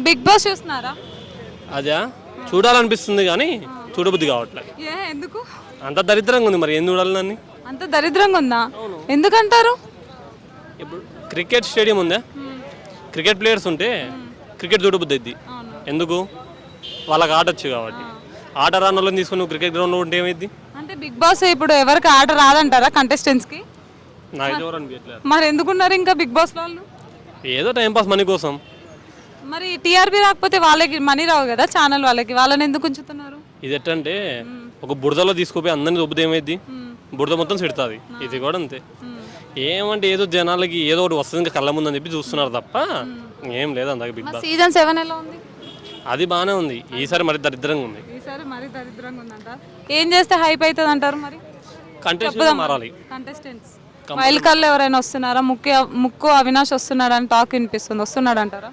Big boss చూస్తున్నారా? అదే చూడాలనిపిస్తుంది కానీ చూడబుద్ధి కావట్లేదు. ఎందుకు అంత దరిద్రంగా ఉంది, మరి ఏం చూడాలి నన్ను? అంత దరిద్రంగా ఉందా? ఎందుకంటారు? ఇప్పుడు క్రికెట్ స్టేడియం ఉందా, క్రికెట్ ప్లేయర్స్ ఉంటే క్రికెట్ చూడబుద్ధి అయింది. ఎందుకు? వాళ్ళకి ఆట వచ్చు కాబట్టి. ఆట రాని వాళ్ళని తీసుకుని నువ్వు క్రికెట్ గ్రౌండ్లో ఉంటే ఏమైంది? అంటే బిగ్ బాస్ ఇప్పుడు ఎవరికి ఆట రాదంటారా కంటెస్టెంట్స్కి? నాకు ఎవరు అనిపించట్లేదు. మరి ఎందుకున్నారు ఇంకా బిగ్ బాస్ వాళ్ళు? ఏదో టైంపాస్ మనీ కోసం. మరి టీఆర్పీ రాకపోతే వాళ్ళకి మనీ రావు కదా ఛానల్ వాళ్ళకి, వాళ్ళని ఎందుకు ఉంచుతున్నారు? ఇది ఎట్టంటే ఒక బురదలో తీసుకుపోయి అందరిని దొబ్బుతే ఏమైంది? బురద మొత్తం చెడుతుంది. ఇది కూడా అంతే. ఏమంటే ఏదో జనాలకి ఏదో ఒకటి వస్తుంది ఇంకా కళ్ళ ముందని చెప్పి చూస్తున్నారు తప్ప ఏం లేదు. అందాక బిగ్ బాస్ సీజన్ 7 ఎలా ఉంది? అది బాగానే ఉంది. ఈసారి మరి దరిద్రంగా ఉంది. ఈసారి మరి దరిద్రంగా ఉందంట. ఏం చేస్తే హైప్ అవుతుంది అంటారు? మరి కంటెస్టెంట్స్ మారాలి. కంటెస్టెంట్స్ వైల్డ్ కార్డ్లో ఎవరైనా వస్తున్నారా? ముక్కు అవినాష్ వస్తున్నాడు అని టాక్ వినిపిస్తుంది, వస్తున్నాడు అంటారా?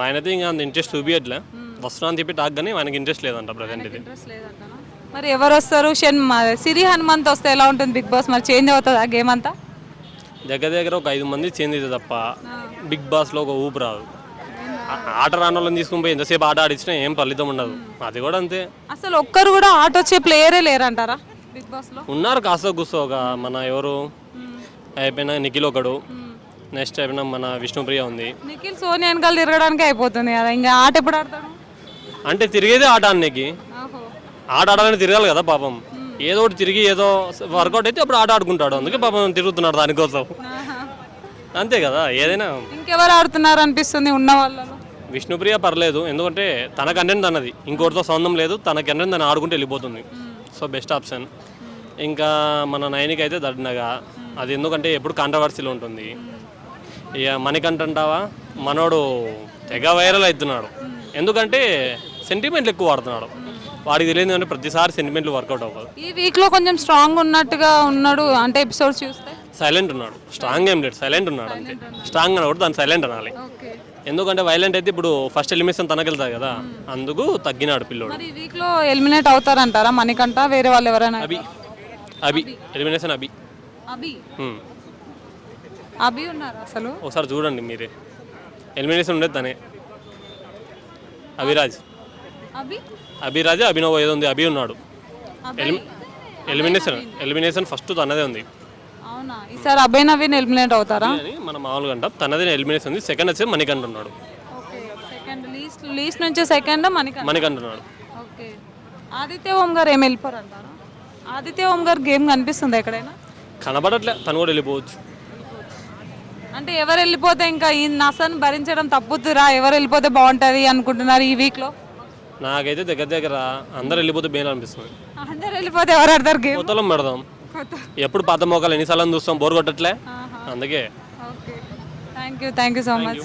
ఆయనైతే ఇంకా అంత ఇంట్రెస్ట్ చూపించట్లే. వస్తున్నా అని చెప్పి టాక్ కానీ ఆయనకి ఇంట్రెస్ట్ లేదంట ప్రజెంట్. ఇది మరి ఎవరు వస్తారు? సిరి హనుమంత్ వస్తే ఎలా ఉంటుంది బిగ్ బాస్? మరి చేంజ్ అవుతుంది ఆ గేమ్ అంతా? దగ్గర ఒక 5 మంది చేంజ్ అయితే తప్ప బిగ్ బాస్లో ఒక ఊపు రాదు. ఆట రాని వాళ్ళని తీసుకుని పోయి ఎంతసేపు ఆట ఆడించినా ఏం ఫలితం ఉండదు. అది కూడా అంతే. అసలు ఒక్కరు కూడా ఆట వచ్చే ప్లేయరే లేరంటారా బిగ్ బాస్లో? ఉన్నారు కాస్త కూర్చోగా. మన ఎవరు అయిపోయినా నిఖిల్ ఒకడు, నెక్స్ట్ అయిపోయినా మన విష్ణుప్రియ ఉంది. నిఖిల్ సోనియా వెనకాల తిరగడానికి అయిపోతుంది కదా, ఇంకా ఆట ఎప్పుడు ఆడతాడు? అంటే తిరిగేదే ఆట అన్నకి. ఆట ఆడాలని తిరగాలి కదా పాపం. ఏదో ఒకటి తిరిగి ఏదో వర్కౌట్ అయితే అప్పుడు ఆట ఆడుకుంటాడు. అందుకే పాపం తిరుగుతున్నాడు దానికోసం. అంతే కదా. ఏదైనా ఇంకెవరు ఆడుతున్నారు అనిపిస్తుంది ఉన్న వాళ్ళలో? విష్ణుప్రియ పర్లేదు, ఎందుకంటే తన కంటెంట్ తనది, ఇంకోటితో సంబంధం లేదు. తన కంటెంట్ తను ఆడుకుంటే వెళ్ళిపోతుంది. So best option. ఇంకా మన నైనికి అయితే దడ్నగా. అది ఎందుకంటే ఎప్పుడు కాంట్రవర్సీలో ఉంటుంది. ఇక మణికంఠ అంటావా, మనోడు తెగ వైరల్ అవుతున్నాడు. ఎందుకంటే సెంటిమెంట్లు ఎక్కువ వాడుతున్నాడు. వాడికి తెలియదు అంటే ప్రతిసారి సెంటిమెంట్లు వర్కౌట్ అవ్వదు. ఈ వీక్లో కొంచెం స్ట్రాంగ్ ఉన్నట్టుగా ఉన్నాడు అంటే ఎపిసోడ్స్ చూస్తే. సైలెంట్ ఉన్నాడు. స్ట్రాంగ్ ఏం లేదు, సైలెంట్ ఉన్నాడు అంతే. స్ట్రాంగ్ అన్నప్పుడు దాన్ని సైలెంట్ అనాలి. ఎందుకంటే వైలెంట్ అయితే ఇప్పుడు ఫస్ట్ ఎలిమినేషన్ తనకి వెళ్తాయి కదా, అందుకు తగ్గినాడు పిల్లోడు. మరి ఈ వీక్లో ఎలిమినేట్ అవుతారంటారా మణికంఠ? వేరే వాళ్ళు ఎవరైనా? అభి ఎలిమినేషన్. అభి ఉన్నారు అసలు? ఒకసారి చూడండి మీరే. ఎలిమినేషన్ ఉండేది తనే. అభిరాజ్, అభినవ్ ఏదో ఉంది. అభి ఉన్నాడు. ఎలిమినేషన్ ఫస్ట్ తనదే ఉంది. అవునా? ఈసారి అభయ్ నవీన్ ఎలిమినేట్ అవుతారా? మన మామూలుగా అంట తనదే ఎలిమినేషన్ ఉంది. సెకండ్ వచ్చి మణికంఠ ఉన్నాడు. లీస్ట్ నుంచి సెకండ్ మణికంఠ ఉన్నాడు. ఓకే. ఆదిత్య ఓం గారు ఏం వెళ్ళిపోరు అంటారా? ఆదిత్య ఓం గారు గేమ్ కనిపిస్తుంది ఎక్కడైనా? కనబడట్లే. తను కూడా వెళ్ళిపోవచ్చు. అంటే ఎవరు వెళ్ళిపోతే ఇంకా ఈ నసను భరించడం తప్పుతురా? ఎవరు వెళ్ళిపోతే బాగుంటుంది అనుకుంటున్నారు ఈ వీక్లో? నాకైతే దగ్గర అందరు వెళ్ళిపోతే బేన్ అనిపిస్తుంది. అందరు వెళ్ళిపోతే ఎవరు ఆడతారు గేమ్? కొత్తలం పెడదాం. ఎప్పుడు పాత మోకాలు ఎన్నిసార్లు చూస్తాం, బోర్ కొట్టట్లే. అందుకే థ్యాంక్ యూ సో మచ్.